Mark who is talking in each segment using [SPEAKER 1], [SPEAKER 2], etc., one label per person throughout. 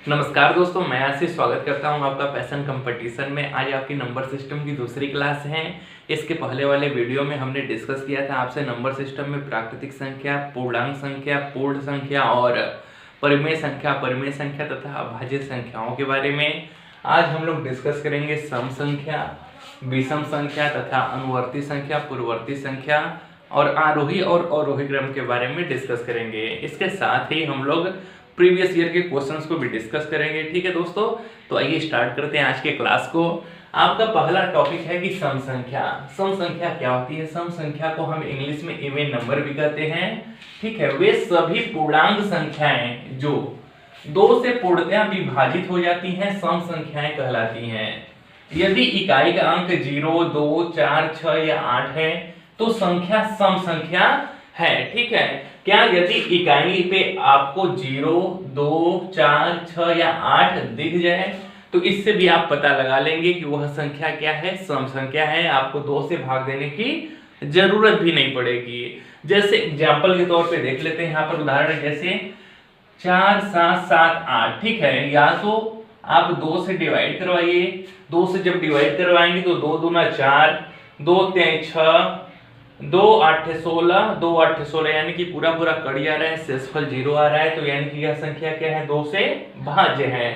[SPEAKER 1] नमस्कार दोस्तों, मैं आशीष स्वागत करता हूं आपका पैशन कंपटीशन में। आज आपकी नंबर सिस्टम की दूसरी क्लास है। इसके पहले वाले वीडियो में हमने डिस्कस किया था आपसे नंबर सिस्टम में प्राकृतिक संख्या, पूर्णांक संख्या, पूर्ण संख्या और परिमेय संख्या तथा अभाज्य संख्याओं के बारे में। आज हम लोग डिस्कस करेंगे सम संख्या, विषम संख्या तथा अनुवर्ती संख्या, पूर्ववर्ती संख्या और आरोही और अवरोही क्रम के बारे में डिस्कस करेंगे। इसके साथ ही हम लोग प्रीवियस ईयर के क्वेश्चंस को भी डिस्कस करेंगे। ठीक है दोस्तों, तो आइए स्टार्ट करते हैं आज के क्लास को। आपका पहला टॉपिक है कि सम संख्या। सम संख्या क्या होती है? सम संख्या को हम इंग्लिश में इवन नंबर भी कहते हैं। ठीक है, वे सभी पूर्णांक संख्याएं जो 2 से पूर्णतया विभाजित हो जाती हैं सम संख्याएं कहलाती हैं। यदि इकाई का अंक 0, 2, 4, 6 या 8 है तो संख्या सम संख्या है। ठीक है, क्या यदि इकाई पे आपको 0, 2, 4, 6 या 8 दिख जाए तो इससे भी आप पता लगा लेंगे कि वह संख्या क्या है, सम संख्या है। आपको 2 से भाग देने की जरूरत भी नहीं पड़ेगी। जैसे एग्जांपल के तौर पे देख लेते हैं, यहाँ पर उदाहरण जैसे 4, 7, 7, 8। ठीक है, या तो आप 2 से डिवाइड करवाइए। 2 से जब डिवाइड करवाएंगे तो 2 दूना 4, 2 3 6, 2 8 16, 2 8 16 यानी कि पूरा कड़ी आ रहा है, शेषफल 0 आ रहा है। तो यानी कि यह संख्या क्या है, 2 से भाज्य है।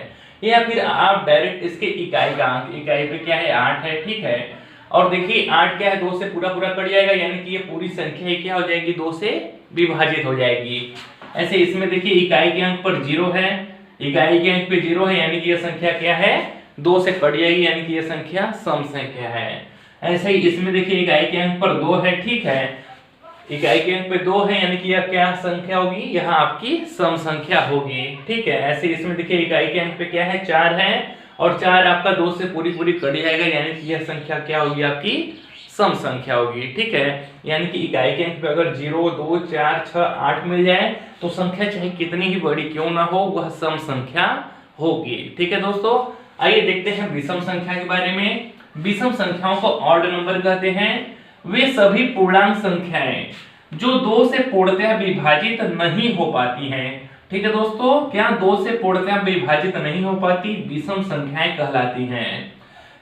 [SPEAKER 1] या फिर आप डायरेक्ट इसके इकाई का अंक, इकाई पे क्या है 8 है। ठीक है, और देखिए 8 क्या है, 2 से पूरा कड़ी आएगा यानी कि ये पूरी संख्या ही क्या हो जाएगी, 2 से विभाजित हो जाएगी। ऐसे इसमें देखिए इकाई के अंक पर 0 है, इकाई के अंक पे 0 है यानी कि यह संख्या क्या है, 2 से कड़ी आएगी यानी कि यह संख्या सम संख्या है। ऐसे ही इसमें देखिए इकाई के अंक पर 2 है। ठीक है, इकाई के अंक पे 2 है यानी कि यह क्या संख्या होगी, यह आपकी सम संख्या होगी। ठीक है, ऐसे इसमें देखिए इकाई के अंक पे क्या है, 4 है और 4 आपका 2 से पूरी कड़ी आएगा यानी कि यह संख्या क्या होगी, आपकी सम संख्या होगी। ठीक है, यानी कि इकाई के अंक पे अगर 0, 2, 4, 6, 8 मिल जाए तो संख्या चाहे कितनी ही बड़ी क्यों ना हो वह सम संख्या होगी। ठीक है दोस्तों, आइए देखते हैं विषम संख्या के बारे में। विषम संख्याओं को ऑड नंबर कहते हैं। वे सभी पूर्णांक संख्याएं जो 2 से पूर्णतया विभाजित नहीं हो पाती हैं। ठीक है दोस्तों, क्या 2 से पूर्णतया विभाजित नहीं हो पाती, विषम संख्याएं कहलाती हैं।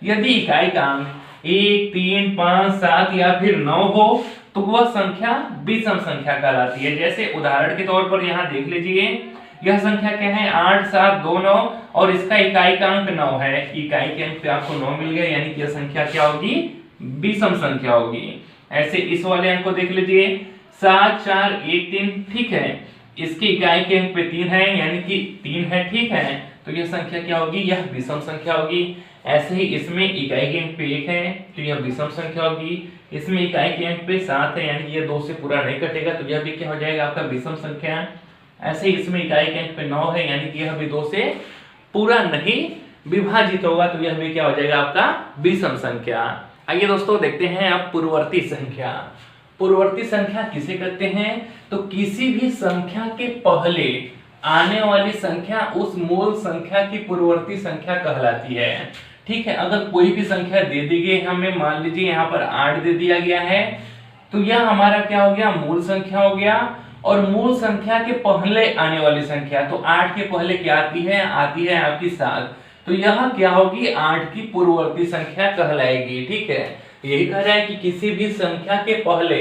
[SPEAKER 1] यदि इकाई का अंक 1, 3, 5, 7 या फिर 9 हो तो वह संख्या विषम संख्या कहलाती है। जैसे उदाहरण के तौर पर यहाँ देख लीजिए, यह संख्या क्या है, 8, 7, 2, 9 और इसका इकाई का अंक 9 है। इकाई के अंक पे आपको 9 मिल गया यानी कि यह संख्या क्या होगी, विषम संख्या होगी। ऐसे इस वाले अंक को देख लीजिए, 7, 4, 1, 3। ठीक है, इसकी इकाई के अंक पे 3 है यानी कि 3 है। ठीक है, तो यह संख्या क्या होगी, यह विषम संख्या होगी। ऐसे ही इसमें इकाई के अंक पे 1 है तो यह विषम संख्या होगी। इसमें इकाई के अंक पे 7 है यानी कि यह 2 से पूरा नहीं कटेगा तो यह भी क्या हो जाएगा, आपका विषम संख्या। ऐसे ही इसमें इकाई के अंक पे 9 है यानी कि यह भी 2 से पूरा नहीं विभाजित होगा तो यह भी क्या हो जाएगा, आपका विषम संख्या। आइए दोस्तों देखते हैं अब पूर्ववर्ती संख्या। पूर्ववर्ती संख्या किसे कहते हैं, तो किसी भी संख्या के पहले आने वाली संख्या उस मूल संख्या की पूर्ववर्ती संख्या कहलाती है। ठीक है, अगर कोई भी संख्या दे दी गई हमें, मान लीजिए यहाँ पर 8 दे दिया गया है तो यह हमारा क्या हो गया, मूल संख्या हो गया। और मूल संख्या के पहले आने वाली संख्या, तो 8 के पहले क्या आती है, आपकी 7। तो यह क्या होगी, 8 की पूर्ववर्ती संख्या कहलाएगी। ठीक है, यही कह रहा है कि किसी भी संख्या के पहले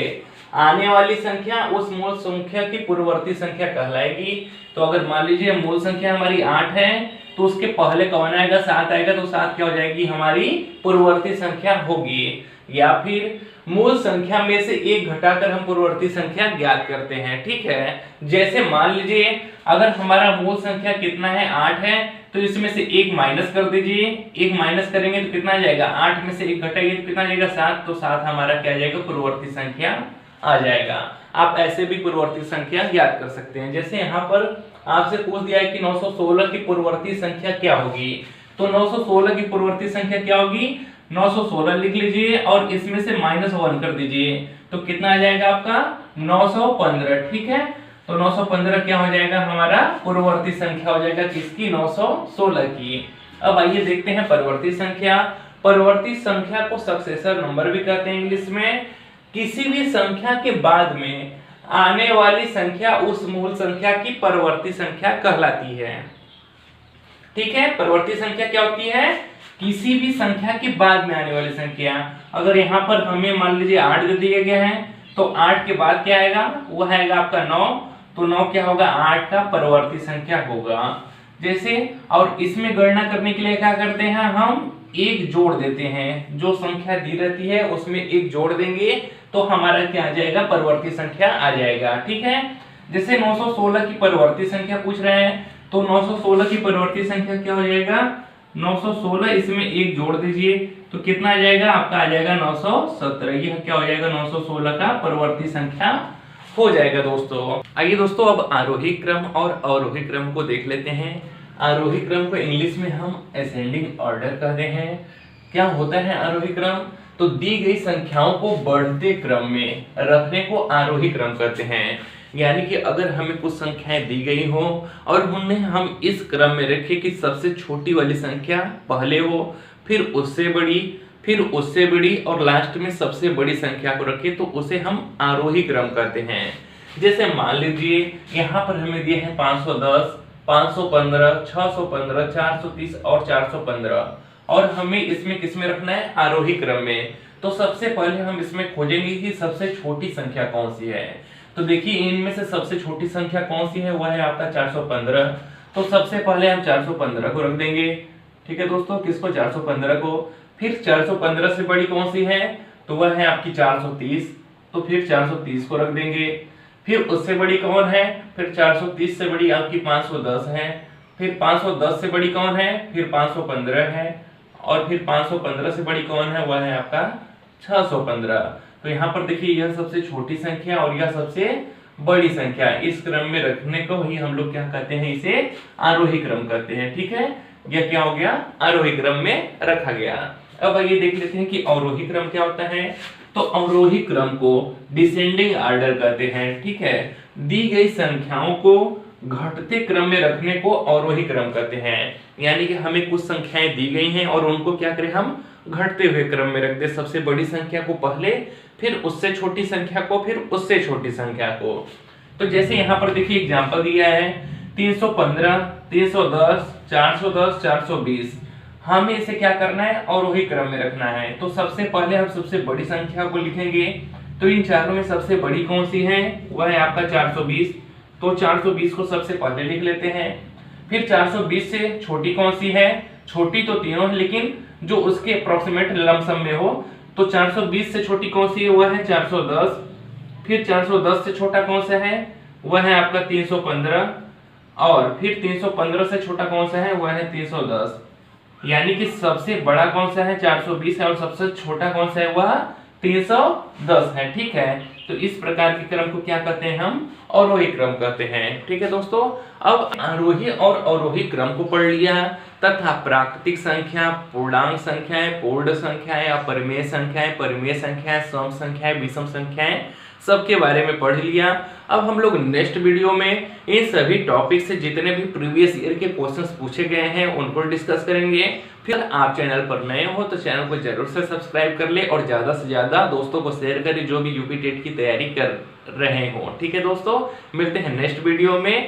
[SPEAKER 1] आने वाली संख्या उस मूल संख्या की पूर्ववर्ती संख्या कहलाएगी। तो अगर मान लीजिए मूल संख्या हमारी 8 है तो उसके पहले कौन आएगा, 7 आएगा तो 7 क्या हो जाएगी, हमारी पूर्ववर्ती संख्या होगी। या फिर मूल संख्या में से 1 घटाकर हम पूर्ववर्ती संख्या ज्ञात करते हैं। ठीक है, जैसे मान लीजिए अगर हमारा मूल संख्या कितना है, 8 है तो इसमें से 1 माइनस कर दीजिए। 1 माइनस करेंगे तो कितना आ जाएगा, 8 में से 1 घटाइए तो कितना आ जाएगा, 7। तो 7 हमारा क्या आ जाएगा, पूर्ववर्ती संख्या आ जाएगा। आप ऐसे भी पूर्ववर्ती संख्या ज्ञात कर सकते हैं। जैसे यहाँ पर आपसे पूछ दिया है कि 916 की पूर्ववर्ती संख्या क्या होगी, तो 916 की पूर्ववर्ती संख्या क्या होगी, 916 लिख लीजिए और इसमें से -1 कर दीजिए तो कितना आ जाएगा, आपका 915। ठीक है, तो 915 क्या हो जाएगा, हमारा पूर्ववर्ती संख्या हो जाएगा किसकी, 916 की। अब आइए देखते हैं परवर्ती संख्या। परवर्ती संख्या को सक्सेसर नंबर भी कहते हैं इंग्लिश में। किसी भी संख्या के बाद में आने वाली संख्या उस मूल संख्या की परवर्ती संख्या कहलाती है। ठीक है, परिवर्ती संख्या क्या होती है? किसी भी संख्या के बाद में आने वाली संख्या। अगर यहाँ पर हमें मान लीजिए 8 दे दिया गया है तो 8 के बाद क्या आएगा? वो आएगा आपका 9। तो 9 क्या होगा? 8 का परिवर्ती संख्या होगा। जैसे और इसमें गणना करने के लिए क्या करते हैं? हम एक जोड़ देते हैं, जो संख्या दी रहती है उसमें एक जोड़ देंगे तो हमारा क्या आ जाएगा? परिवर्ती संख्या आ जाएगा। ठीक है, जैसे 916 की परिवर्ती संख्या पूछ रहे हैं तो 916 की परिवर्ती संख्या क्या हो जाएगा? 916, इसमें एक जोड़ दीजिए तो कितना आ जाएगा? आपका आ जाएगा 917। यह क्या हो जाएगा? 916 का परिवर्ती संख्या हो जाएगा दोस्तों। आइए दोस्तों अब आरोही क्रम और अवरोही क्रम को देख लेते हैं। आरोही क्रम को इंग्लिश में हम असेंडिंग ऑर्डर कहते हैं। क्या होता है आरोही क्रम? तो दी गई संख्याओं को बढ़ते क्रम में रखने को आरोही क्रम कहते हैं। यानी कि अगर हमें कुछ संख्याएं दी गई हो और उन्हें हम इस क्रम में रखें कि सबसे छोटी वाली संख्या पहले हो, फिर उससे बड़ी, फिर उससे बड़ी और लास्ट में सबसे बड़ी संख्या को रखें तो उसे हम आरोही क्रम कहते हैं। जैसे मान लीजिए यहाँ पर हमें दिए हैं 510, 515, 615, 430 और 415 और हमें इसमें किसमें रखना है? आरोही क्रम में। तो सबसे पहले हम इसमें खोजेंगे कि सबसे छोटी संख्या कौन सी है। तो देखिए इनमें से सबसे छोटी संख्या कौन सी है? वह है आपका 415। तो सबसे पहले हम 415 को रख देंगे। ठीक है दोस्तों, किसको? 415 को। फिर 415 से बड़ी कौन सी है? तो वह है आपकी 430। तो फिर 430 को रख देंगे। फिर उससे बड़ी कौन है? फिर 430 से बड़ी आपकी 510 है। फिर 510 से बड़ी कौन है? फिर 515 है। और फिर 515 से बड़ी कौन है? वह है आपका 615। तो यहाँ पर देखिए यह सबसे छोटी संख्या और यह सबसे बड़ी संख्या, इस क्रम में रखने को ही हम लोग क्या कहते हैं? इसे आरोही क्रम कहते हैं। ठीक है, यह क्या हो गया? आरोही क्रम में रखा गया। अब आइए देख लेते हैं कि अवरोही क्रम क्या होता है। तो अवरोही क्रम को डिसेंडिंग ऑर्डर कहते हैं। ठीक है, दी गई संख्याओं को घटते क्रम में रखने को अवरोही क्रम कहते हैं। यानी कि हमें कुछ संख्याएं दी गई हैं और उनको क्या करें? हम घटते हुए क्रम में रख दे। सबसे बड़ी संख्या को पहले, फिर उससे छोटी संख्या को, फिर उससे छोटी संख्या को। तो जैसे यहाँ पर देखिए एग्जांपल दिया है 315, 310, 410, 420। हमें इसे क्या करना है? अवरोही क्रम में रखना है। तो सबसे पहले हम सबसे बड़ी संख्या को लिखेंगे। तो इन चारों में सबसे बड़ी कौन सी है? वह है आपका 420। तो 420 को सबसे पहले लिख लेते हैं। फिर 420 से छोटी कौन सी है? छोटी तो तीनों है, लेकिन जो उसके अप्रोक्सीमेट लमसम में हो। तो 420 से छोटी कौन सी है? वह है 410। फिर 410 से छोटा कौन सा है? वह है आपका 315। और फिर 315 से छोटा कौन सा है? वह है 310। यानी कि सबसे बड़ा कौन सा है? 420 है और सबसे छोटा कौन सा है? वह 310 है। ठीक है, तो इस प्रकार के क्रम को क्या कहते हैं? हम अवरोही क्रम कहते हैं। ठीक है दोस्तों, अब आरोही और अवरोही क्रम को पढ़ लिया तथा प्राकृतिक संख्या, पूर्णांक संख्याएं, पूर्ण संख्याएं, अपरिमेय संख्याएं, परिमेय संख्याएं, सम संख्याएं, विषम संख्याएं सबके बारे में पढ़ लिया। अब हम लोग नेक्स्ट वीडियो में इन सभी टॉपिक से जितने भी प्रीवियस ईयर के क्वेश्चंस पूछे गए हैं उनको डिस्कस करेंगे। फिर आप चैनल पर नए हो तो चैनल को जरूर से सब्सक्राइब कर ले और ज्यादा से ज्यादा दोस्तों को शेयर करें जो भी यूपी टेट की तैयारी कर रहे हो। ठीक है दोस्तों, मिलते हैं नेक्स्ट वीडियो में।